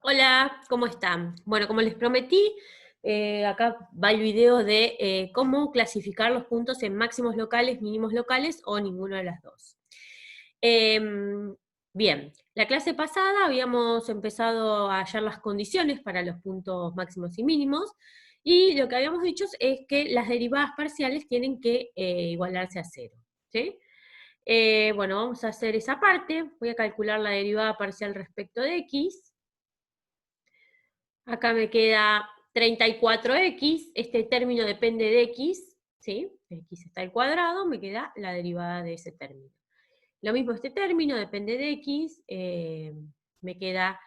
Hola, ¿cómo están? Bueno, como les prometí, acá va el video de cómo clasificar los puntos en máximos locales, mínimos locales o ninguno de las dos. Bien, la clase pasada habíamos empezado a hallar las condiciones para los puntos máximos y mínimos, y lo que habíamos dicho es que las derivadas parciales tienen que igualarse a cero, ¿sí? Bueno, vamos a hacer esa parte. Voy a calcular la derivada parcial respecto de x. Acá me queda 34x, este término depende de x, ¿sí? X está al cuadrado, me queda la derivada de ese término. Lo mismo este término depende de x, me queda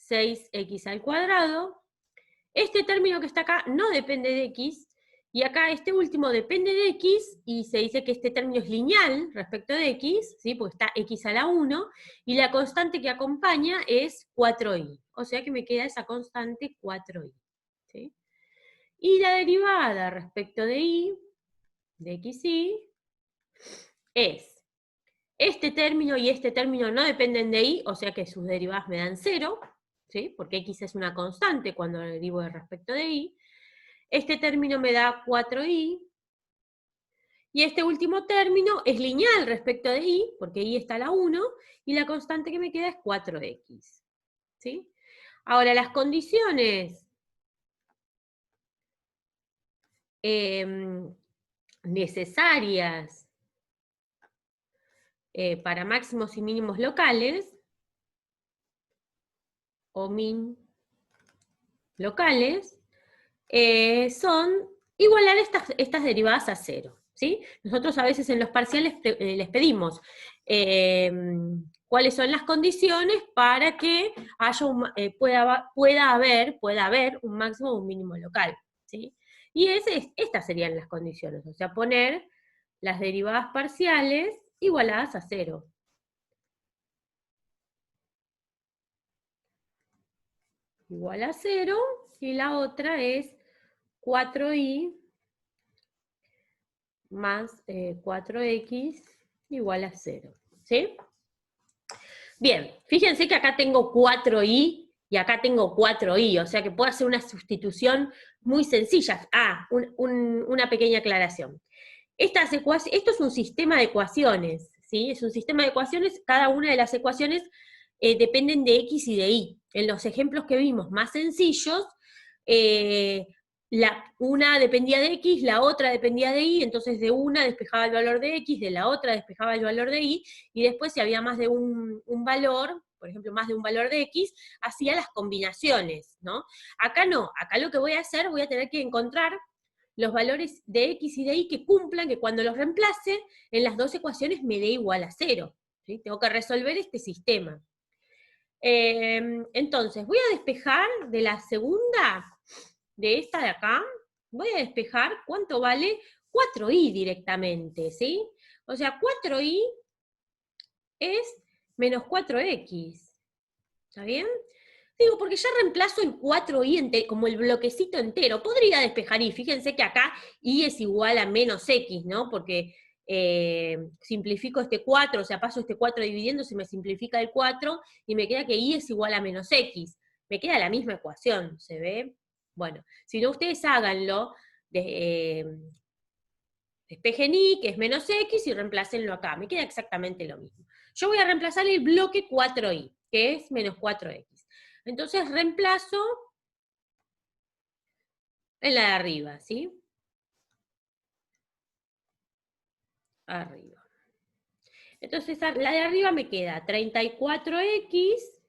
6x al cuadrado. Este término que está acá no depende de x, y acá este último depende de x, y se dice que este término es lineal respecto de x, ¿sí? Porque está x a la 1, y la constante que acompaña es 4i. O sea que me queda esa constante 4i. ¿Sí? Y la derivada respecto de i, de xi, es este término y este término no dependen de i, o sea que sus derivadas me dan 0, ¿sí? Porque x es una constante cuando lo derivo de respecto de i. Este término me da 4i, y este último término es lineal respecto de i, porque i está a la 1, y la constante que me queda es 4x. ¿Sí? Ahora, las condiciones necesarias para máximos y mínimos locales, o min locales, son igualar estas derivadas a cero, ¿sí? Nosotros a veces en los parciales les pedimos cuáles son las condiciones para que haya pueda haber un máximo o un mínimo local, ¿sí? Y estas serían las condiciones, o sea, poner las derivadas parciales igualadas a cero. Igual a cero, y la otra es 4i más 4x igual a 0. ¿Sí? Bien, fíjense que acá tengo 4i y acá tengo 4i, o sea que puedo hacer una sustitución muy sencilla. Una pequeña aclaración. Esto es un sistema de ecuaciones, ¿sí? Es un sistema de ecuaciones, cada una de las ecuaciones dependen de x y de y. En los ejemplos que vimos más sencillos, una dependía de x, la otra dependía de y, entonces de una despejaba el valor de x, de la otra despejaba el valor de y, y después si había más de un valor, por ejemplo, más de un valor de x, hacía las combinaciones, ¿no? Acá no, acá lo que voy a hacer, voy a tener que encontrar los valores de x y de y que cumplan, que cuando los reemplace en las dos ecuaciones me dé igual a 0. ¿Sí? Tengo que resolver este sistema. Entonces, voy a despejar de la segunda, de esta de acá, voy a despejar cuánto vale 4i directamente, ¿sí? O sea, 4i es menos 4x, ¿está bien? Digo, porque ya reemplazo el 4i como el bloquecito entero. Podría despejar y fíjense que acá i es igual a menos x, ¿no? Porque simplifico este 4, o sea, paso este 4 dividiendo, se me simplifica el 4, y me queda que i es igual a menos x. Me queda la misma ecuación, ¿se ve? Bueno, si no, ustedes háganlo, despejen i, que es menos x, y reemplácenlo acá. Me queda exactamente lo mismo. Yo voy a reemplazar el bloque 4i, que es menos 4x. Entonces reemplazo en la de arriba, ¿sí? Arriba. Entonces la de arriba me queda 34x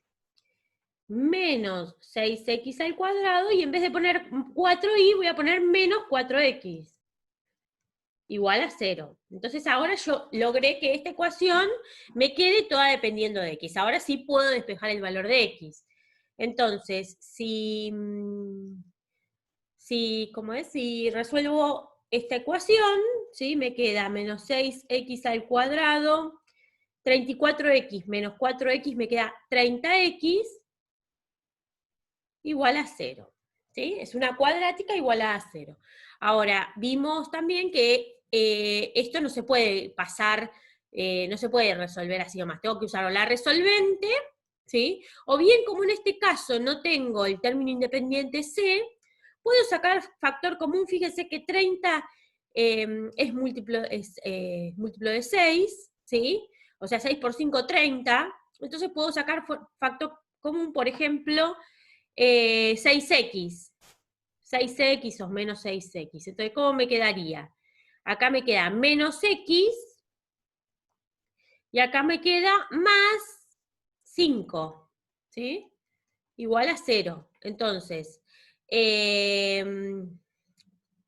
menos 6x al cuadrado, y en vez de poner 4i voy a poner menos 4x. Igual a 0. Entonces ahora yo logré que esta ecuación me quede toda dependiendo de x. Ahora sí puedo despejar el valor de x. Entonces, si resuelvo esta ecuación, ¿sí? Me queda menos 6x al cuadrado, 34x menos 4x me queda 30x, igual a 0. ¿Sí? Es una cuadrática igualada a 0. Ahora, vimos también que esto no se puede pasar, no se puede resolver así nomás. Tengo que usar la resolvente ¿sí? O bien, como en este caso no tengo el término independiente C, puedo sacar factor común. Fíjense que 30 es múltiplo de 6, ¿sí? O sea, 6 por 5, 30. Entonces puedo sacar factor común, por ejemplo, 6x. 6x o menos 6x. Entonces, ¿cómo me quedaría? Acá me queda menos x, y acá me queda más 5, ¿sí? Igual a 0. Entonces,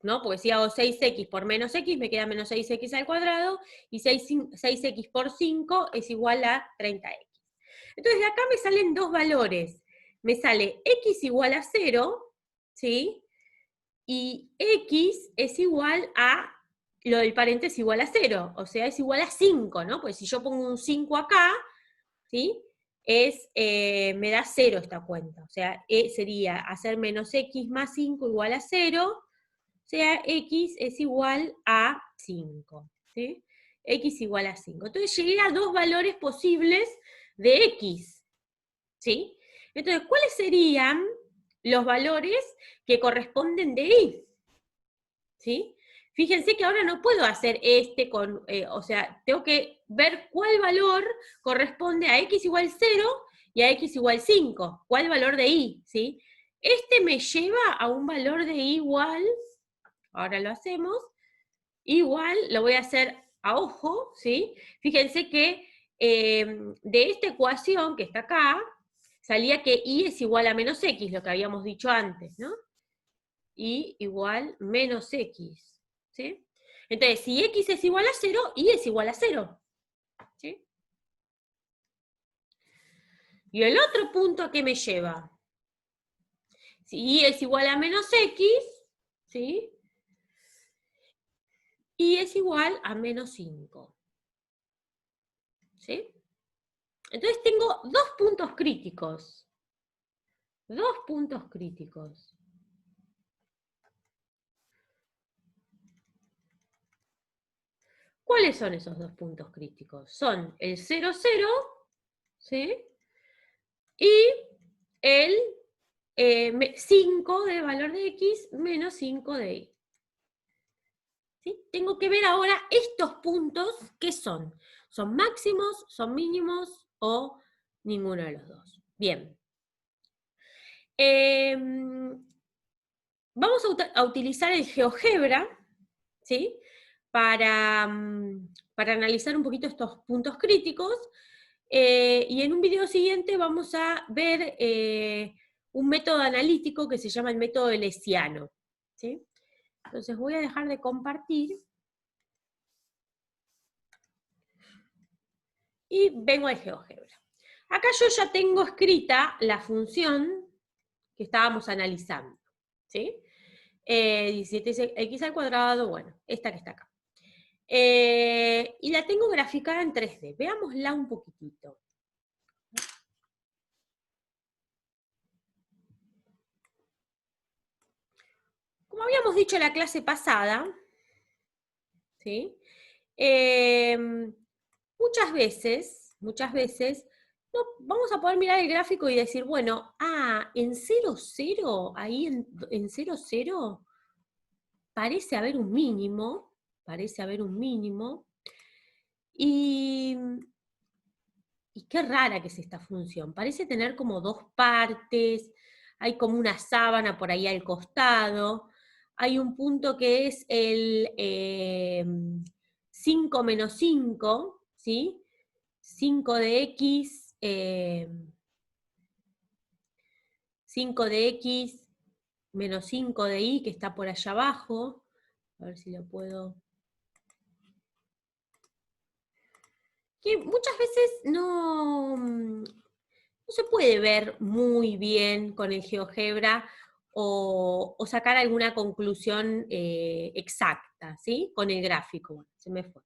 ¿no? Porque si hago 6x por menos x, me queda menos 6x al cuadrado, y 6x por 5 es igual a 30x. Entonces, de acá me salen dos valores. Me sale x igual a 0, ¿sí? Y x es igual a, lo del paréntesis igual a 0, o sea, es igual a 5, ¿no? Pues si yo pongo un 5 acá, ¿sí? Me da 0 esta cuenta, o sea, sería hacer menos x más 5 igual a 0, o sea, x es igual a 5, ¿sí? X igual a 5. Entonces llegué a dos valores posibles de x, ¿sí? Entonces, ¿cuáles serían los valores que corresponden de y? ¿Sí? Fíjense que ahora no puedo hacer con, o sea, tengo que ver cuál valor corresponde a x igual 0 y a x igual 5, cuál valor de y, ¿sí? Este me lleva a un valor de y igual, ahora lo hacemos, igual, lo voy a hacer a ojo, ¿sí? Fíjense que de esta ecuación que está acá, salía que y es igual a menos x, lo que habíamos dicho antes, ¿no? Y igual menos x, ¿sí? Entonces, si x es igual a 0, y es igual a 0, ¿sí? Y el otro punto ¿a qué me lleva? Si y es igual a menos x, ¿sí? Y es igual a menos 5, ¿sí? Entonces tengo dos puntos críticos. Dos puntos críticos. ¿Cuáles son esos dos puntos críticos? Son el 0, 0, ¿sí? Y el 5 de valor de x menos 5 de y. ¿Sí? Tengo que ver ahora estos puntos, ¿qué son? ¿Son máximos, son mínimos o ninguno de los dos? Bien. Vamos a utilizar el GeoGebra, ¿sí? Para analizar un poquito estos puntos críticos, y en un video siguiente vamos a ver un método analítico que se llama el método lesiano, ¿sí? Entonces voy a dejar de compartir y vengo al GeoGebra. Acá yo ya tengo escrita la función que estábamos analizando, ¿sí? 17x al cuadrado, bueno, esta que está acá. Y la tengo graficada en 3D. Veámosla un poquitito. Como habíamos dicho en la clase pasada, ¿sí? Muchas veces, no, vamos a poder mirar el gráfico y decir, bueno, en 0, 0, ahí en 0, 0, parece haber un mínimo, y qué rara que es esta función, parece tener como dos partes, hay como una sábana por ahí al costado, hay un punto que es el 5 menos 5, ¿sí? 5 de x, 5 de x menos 5 de y, que está por allá abajo, a ver si lo puedo... Que muchas veces no se puede ver muy bien con el GeoGebra o sacar alguna conclusión exacta, ¿sí? Con el gráfico. Bueno, se me fue.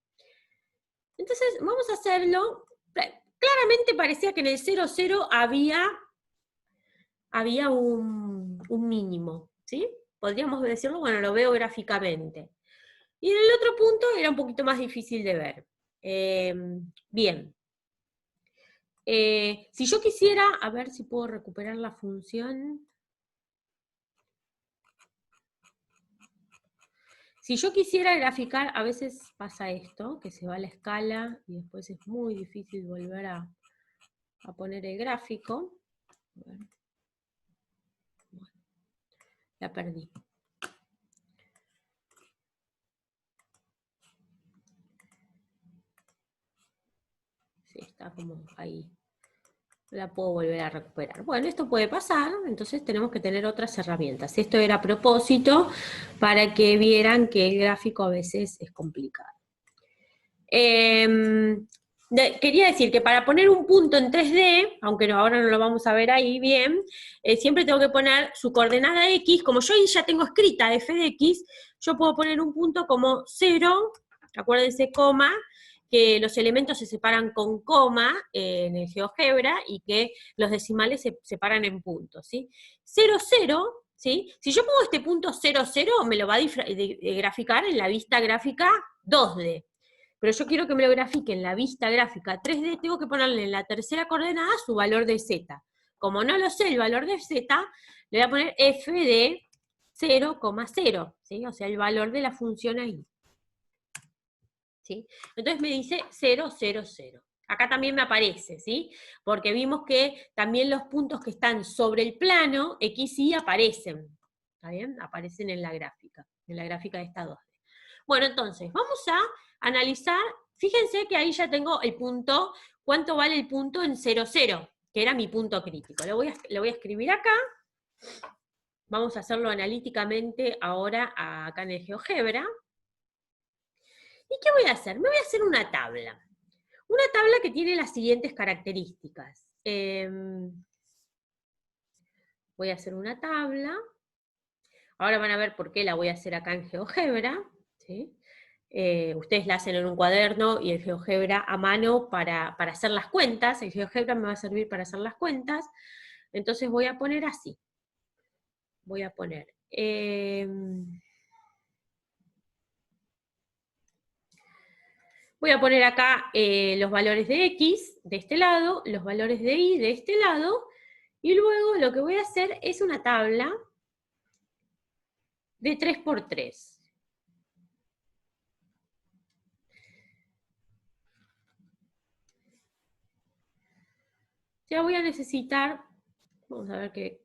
Entonces, vamos a hacerlo. Claramente parecía que en el 0, 0 había un mínimo, ¿sí? Podríamos decirlo, bueno, lo veo gráficamente. Y en el otro punto era un poquito más difícil de ver. Bien. Si yo quisiera, a ver si puedo recuperar la función. Si yo quisiera graficar, a veces pasa esto, que se va la escala y después es muy difícil volver a poner el gráfico. A ver. Bueno, la perdí. Sí, está como ahí. La puedo volver a recuperar. Bueno, esto puede pasar, entonces tenemos que tener otras herramientas. Esto era a propósito para que vieran que el gráfico a veces es complicado. Quería decir que para poner un punto en 3D, aunque ahora no lo vamos a ver ahí bien, siempre tengo que poner su coordenada X. Como yo ahí ya tengo escrita f de X, yo puedo poner un punto como 0, acuérdense, coma, que los elementos se separan con coma en el GeoGebra y que los decimales se separan en puntos, ¿sí? 0, 0, ¿sí? Si yo pongo este punto 0, 0, me lo va a graficar en la vista gráfica 2D. Pero yo quiero que me lo grafique en la vista gráfica 3D, tengo que ponerle en la tercera coordenada su valor de Z. Como no lo sé el valor de Z, le voy a poner f de 0,0, ¿sí? O sea, el valor de la función ahí. ¿Sí? Entonces me dice 0, 0, 0. Acá también me aparece, ¿sí? Porque vimos que también los puntos que están sobre el plano, X y Y, aparecen. ¿Está bien? Aparecen en la gráfica de esta 2D. Bueno, entonces, vamos a analizar, fíjense que ahí ya tengo el punto, cuánto vale el punto en 0, 0, que era mi punto crítico. Lo voy a escribir acá. Vamos a hacerlo analíticamente ahora acá en el GeoGebra. ¿Y qué voy a hacer? Me voy a hacer una tabla. Una tabla que tiene las siguientes características. Voy a hacer una tabla. Ahora van a ver por qué la voy a hacer acá en GeoGebra, ¿sí? Ustedes la hacen en un cuaderno y el GeoGebra a mano para hacer las cuentas. El GeoGebra me va a servir para hacer las cuentas. Entonces voy a poner así. Voy a poner... voy a poner acá los valores de X de este lado, los valores de Y de este lado, y luego lo que voy a hacer es una tabla de 3×3. Ya voy a necesitar, vamos a ver que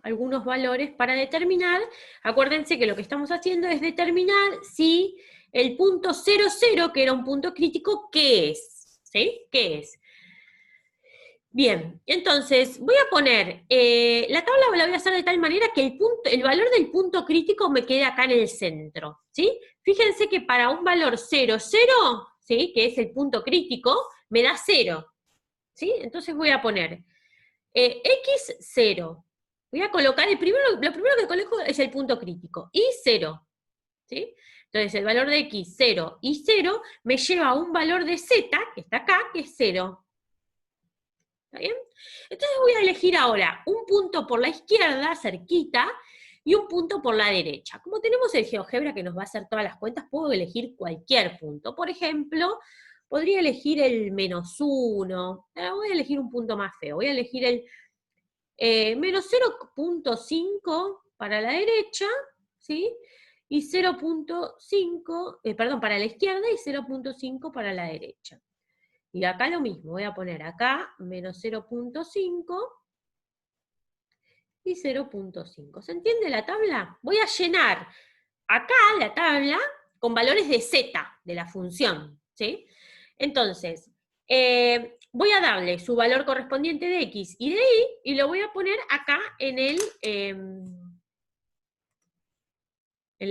algunos valores para determinar, acuérdense que lo que estamos haciendo es determinar si el punto 0, 0, que era un punto crítico, ¿qué es? ¿Sí? ¿Qué es? Bien, entonces voy a poner, la tabla la voy a hacer de tal manera que el valor del punto crítico me quede acá en el centro, ¿sí? Fíjense que para un valor 0, 0, ¿sí? Que es el punto crítico, me da 0, ¿sí? Entonces voy a poner X 0. Voy a colocar lo primero que coloco es el punto crítico, y 0, ¿sí? Entonces el valor de X 0 y 0 me lleva a un valor de Z, que está acá, que es 0. ¿Está bien? Entonces voy a elegir ahora un punto por la izquierda, cerquita, y un punto por la derecha. Como tenemos el GeoGebra que nos va a hacer todas las cuentas, puedo elegir cualquier punto. Por ejemplo, podría elegir el -1. Voy a elegir un punto más feo. Voy a elegir el menos 0,5 para la derecha, ¿sí? Y 0,5, perdón, para la izquierda y 0,5 para la derecha. Y acá lo mismo, voy a poner acá menos 0,5 y 0,5. ¿Se entiende la tabla? Voy a llenar acá la tabla con valores de z, de la función, ¿sí? Entonces, voy a darle su valor correspondiente de x y de y, y lo voy a poner acá en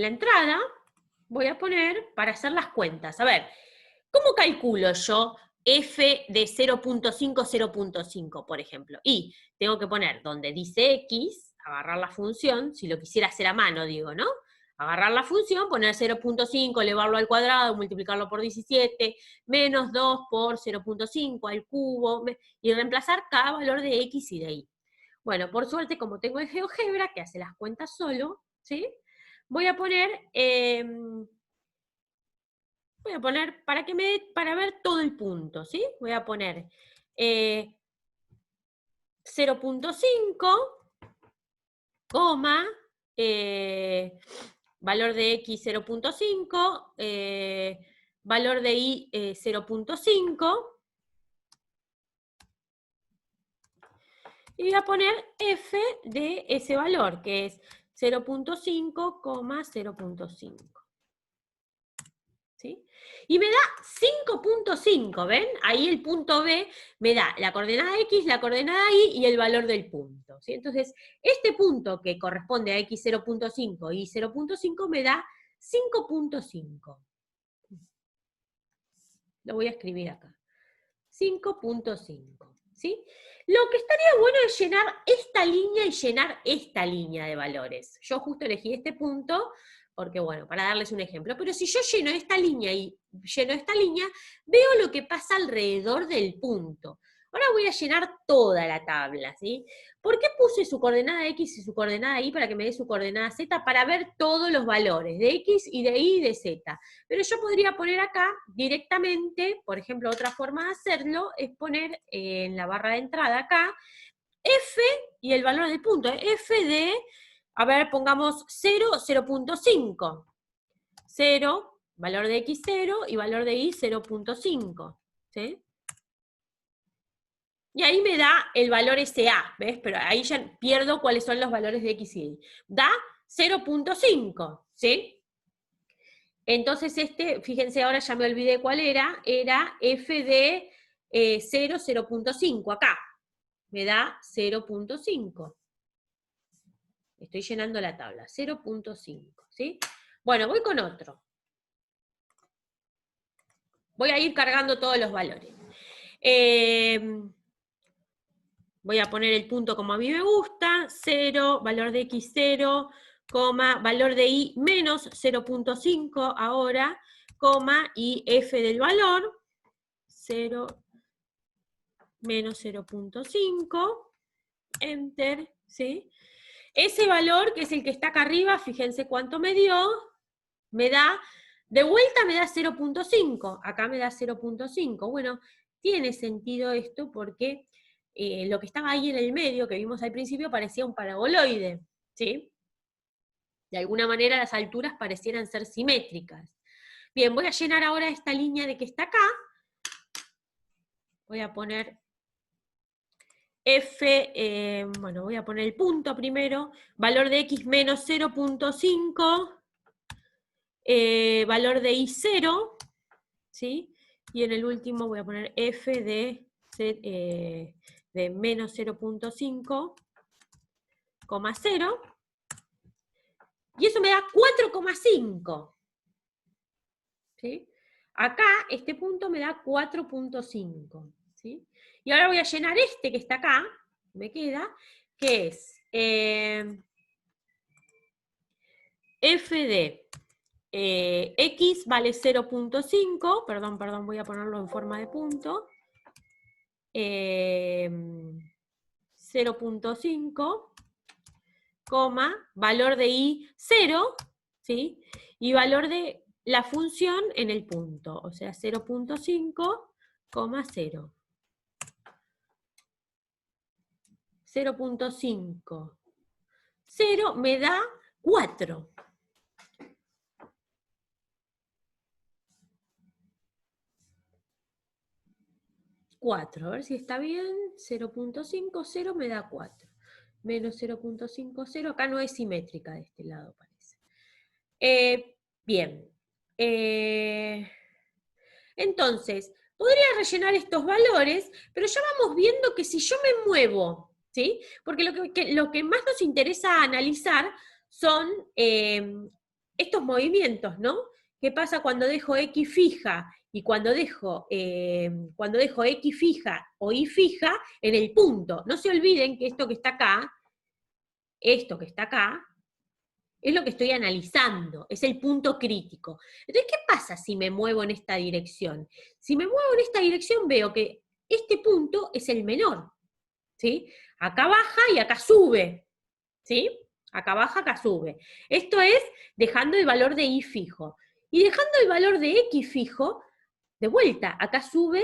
la entrada, voy a poner para hacer las cuentas. A ver, ¿cómo calculo yo f de 0,5, 0,5, por ejemplo? Y tengo que poner donde dice x, agarrar la función, si lo quisiera hacer a mano, digo, ¿no? Agarrar la función, poner 0,5, elevarlo al cuadrado, multiplicarlo por 17, menos 2 por 0,5 al cubo, y reemplazar cada valor de x y de y. Bueno, por suerte, como tengo el GeoGebra, que hace las cuentas solo, ¿sí? Voy a poner para ver todo el punto, ¿sí? Voy a poner 0.5, coma, valor de X 0.5, valor de Y 0.5, y voy a poner F de ese valor, que es 0.5, 0.5. ¿Sí? Y me da 5.5, ¿ven? Ahí el punto B me da la coordenada X, la coordenada Y y el valor del punto. ¿Sí? Entonces, este punto que corresponde a X 0.5 y 0.5 me da 5.5. Lo voy a escribir acá. 5.5. ¿Sí? Lo que estaría bueno es llenar esta línea y llenar esta línea de valores. Yo justo elegí este punto porque, bueno, para darles un ejemplo, pero si yo lleno esta línea y lleno esta línea, veo lo que pasa alrededor del punto. Ahora voy a llenar toda la tabla, ¿sí? ¿Por qué puse su coordenada X y su coordenada Y para que me dé su coordenada Z? Para ver todos los valores de X y de Y y de Z. Pero yo podría poner acá directamente, por ejemplo, otra forma de hacerlo es poner en la barra de entrada acá, F y el valor del punto, F de, a ver, pongamos 0, 0.5. 0, valor de X 0 y valor de Y 0.5. ¿Sí? Y ahí me da el valor SA, ¿ves? Pero ahí ya pierdo cuáles son los valores de X y Y. Da 0.5, ¿sí? Entonces fíjense, ahora ya me olvidé cuál era F de 0, 0.5, acá. Me da 0.5. Estoy llenando la tabla, 0.5, ¿sí? Bueno, voy con otro. Voy a ir cargando todos los valores. Voy a poner el punto como a mí me gusta, 0, valor de X 0, coma, valor de Y menos 0.5 ahora, coma, y F del valor, 0 menos 0.5, enter, ¿sí? Ese valor, que es el que está acá arriba, fíjense cuánto me dio, me da, de vuelta me da 0.5, acá me da 0.5. Bueno, tiene sentido esto porque lo que estaba ahí en el medio, que vimos al principio, parecía un paraboloide, ¿sí? De alguna manera las alturas parecieran ser simétricas. Bien, voy a llenar ahora esta línea de que está acá. Voy a poner F, bueno, voy a poner el punto primero, valor de X menos 0.5, valor de Y 0, ¿sí? Y en el último voy a poner F de menos 0.5, 0, y eso me da 4,5. ¿Sí? Acá, este punto me da 4.5. ¿Sí? Y ahora voy a llenar este que está acá, me queda, que es F de X vale 0.5, perdón, voy a ponerlo en forma de punto, 0.5, valor de Y 0, ¿sí? Y valor de la función en el punto, o sea, 0.5, 0. 0.5, 0 me da 4. 4, a ver si está bien, 0.5, 0 me da 4. Menos 0.5, 0, acá no es simétrica de este lado, parece. Bien. Entonces, podría rellenar estos valores, pero ya vamos viendo que si yo me muevo, ¿sí? Porque lo que más nos interesa analizar son estos movimientos, ¿no? ¿Qué pasa cuando dejo X fija y cuando dejo X fija o Y fija en el punto? No se olviden que esto que está acá, es lo que estoy analizando, es el punto crítico. Entonces, ¿qué pasa si me muevo en esta dirección? Si me muevo en esta dirección veo que este punto es el menor, ¿sí? Acá baja y acá sube, ¿sí? Acá baja, acá sube. Esto es dejando el valor de Y fijo. Y dejando el valor de X fijo, de vuelta, acá sube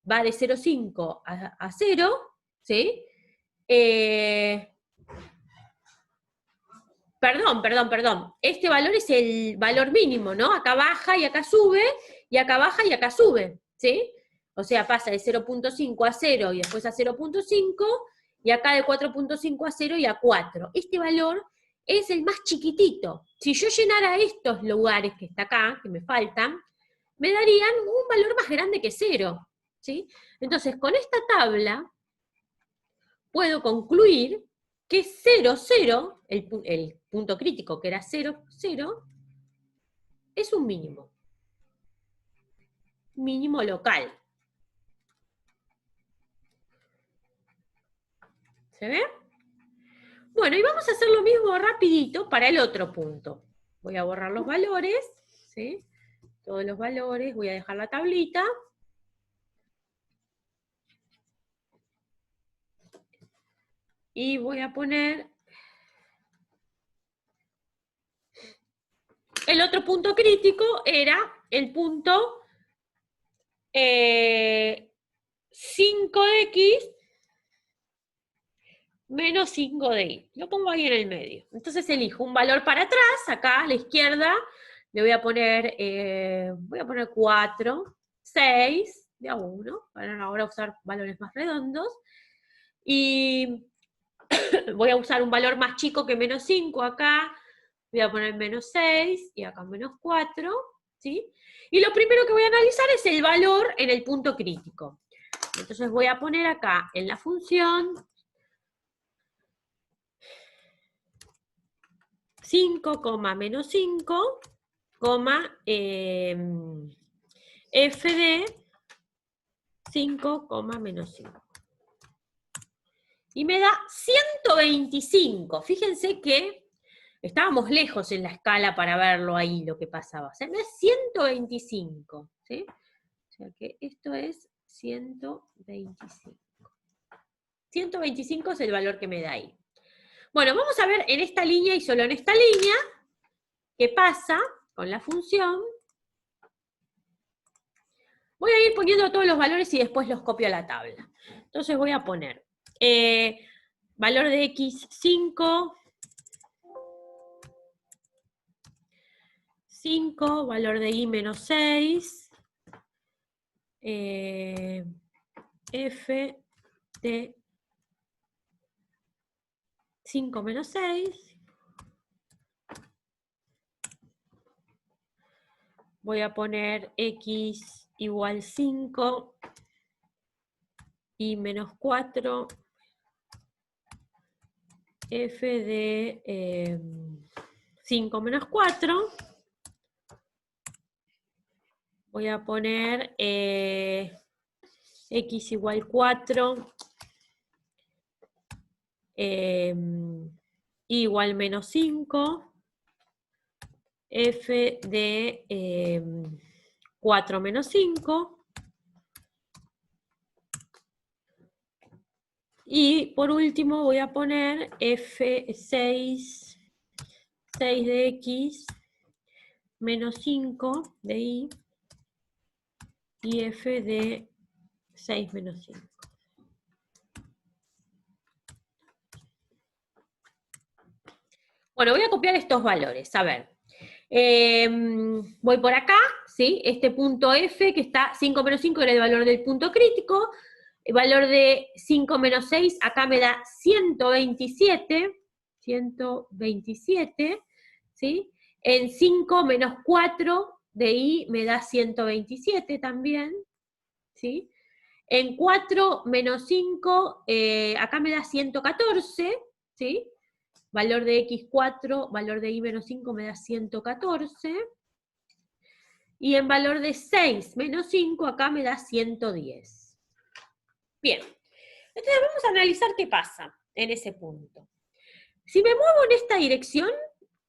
va de 0,5 a 0, ¿sí? Perdón. Este valor es el valor mínimo, ¿no? Acá baja y acá sube, y acá baja y acá sube, ¿sí? O sea, pasa de 0,5 a 0 y después a 0,5, y acá de 4,5 a 0 y a 4. Este valor es el más chiquitito. Si yo llenara estos lugares que está acá, que me faltan, me darían un valor más grande que 0, ¿sí? Entonces, con esta tabla puedo concluir que 0, 0, el punto crítico que era 0, 0, es un mínimo. Mínimo local. ¿Se ve? Bueno, y vamos a hacer lo mismo rapidito para el otro punto. Voy a borrar los valores, ¿sí? Todos los valores, voy a dejar la tablita. Y voy a poner el otro punto crítico, era el punto 5x menos 5 de y. Lo pongo ahí en el medio. Entonces elijo un valor para atrás, acá a la izquierda, le voy a poner 4, 6, de a 1, para ahora usar valores más redondos, y voy a usar un valor más chico que menos 5 acá, voy a poner menos 6, y acá menos 4, ¿sí? Y lo primero que voy a analizar es el valor en el punto crítico. Entonces voy a poner acá en la función 5, menos 5, f de 5, menos 5. Y me da 125. Fíjense que estábamos lejos en la escala para verlo ahí, lo que pasaba. O sea, me da 125, ¿sí? O sea que esto es 125. 125 es el valor que me da ahí. Bueno, vamos a ver en esta línea y solo en esta línea qué pasa con la función. Voy a ir poniendo todos los valores y después los copio a la tabla. Entonces voy a poner valor de x 5, valor de y menos 6, f de 5 menos 6. Voy a poner x igual 5, y menos 4, f de 5 menos 4. Voy a poner x igual 4, igual menos 5, f de 4 menos 5, y por último voy a poner f6 de x menos 5 de y f de 6 menos 5. Bueno, voy a copiar estos valores, a ver. Voy por acá, ¿sí? Este punto F, que está 5 menos 5, era el valor del punto crítico. El valor de 5 menos 6, acá me da 127, ¿sí? En 5 menos 4 de y me da 127 también, ¿sí? En 4 menos 5, acá me da 114, ¿sí? Valor de x4, valor de y menos 5 me da 114. Y en valor de 6 menos 5, acá me da 110. Bien. Entonces vamos a analizar qué pasa en ese punto. Si me muevo en esta dirección,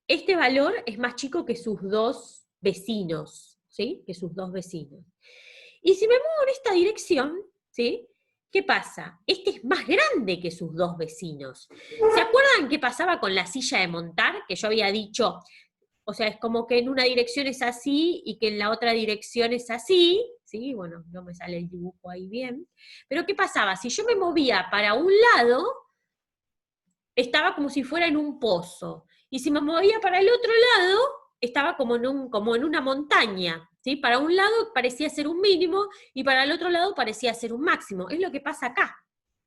este valor es más chico que sus dos vecinos, ¿sí? Que sus dos vecinos. Y si me muevo en esta dirección, ¿sí? ¿Qué pasa? Este es más grande que sus dos vecinos. ¿Se acuerdan qué pasaba con la silla de montar? Que yo había dicho, o sea, es como que en una dirección es así y que en la otra dirección es así, ¿sí? Bueno, no me sale el dibujo ahí bien. Pero ¿qué pasaba? Si yo me movía para un lado, estaba como si fuera en un pozo. Y si me movía para el otro lado, estaba como en una montaña. ¿Sí? Para un lado parecía ser un mínimo y para el otro lado parecía ser un máximo. Es lo que pasa acá.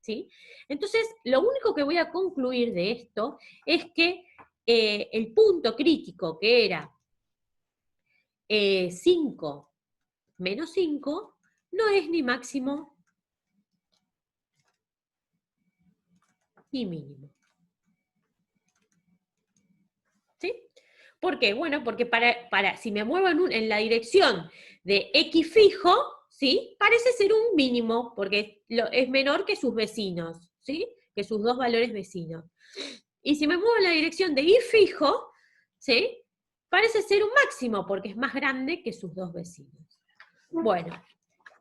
¿Sí? Entonces, lo único que voy a concluir de esto es que el punto crítico, que era 5 menos 5, no es ni máximo ni mínimo. ¿Sí? ¿Por qué? Bueno, porque si me muevo en la dirección de X fijo, ¿sí? Parece ser un mínimo, porque es menor que sus vecinos, ¿sí? Que sus dos valores vecinos. Y si me muevo en la dirección de Y fijo, ¿sí? Parece ser un máximo, porque es más grande que sus dos vecinos. Bueno,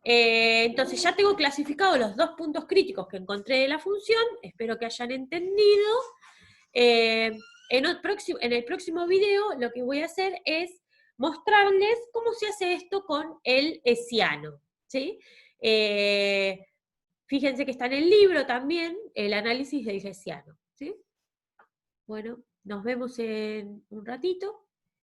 entonces ya tengo clasificados los dos puntos críticos que encontré de la función, espero que hayan entendido. En el próximo video lo que voy a hacer es mostrarles cómo se hace esto con el hessiano, ¿sí? Fíjense que está en el libro también el análisis del hessiano, ¿sí? Bueno, nos vemos en un ratito.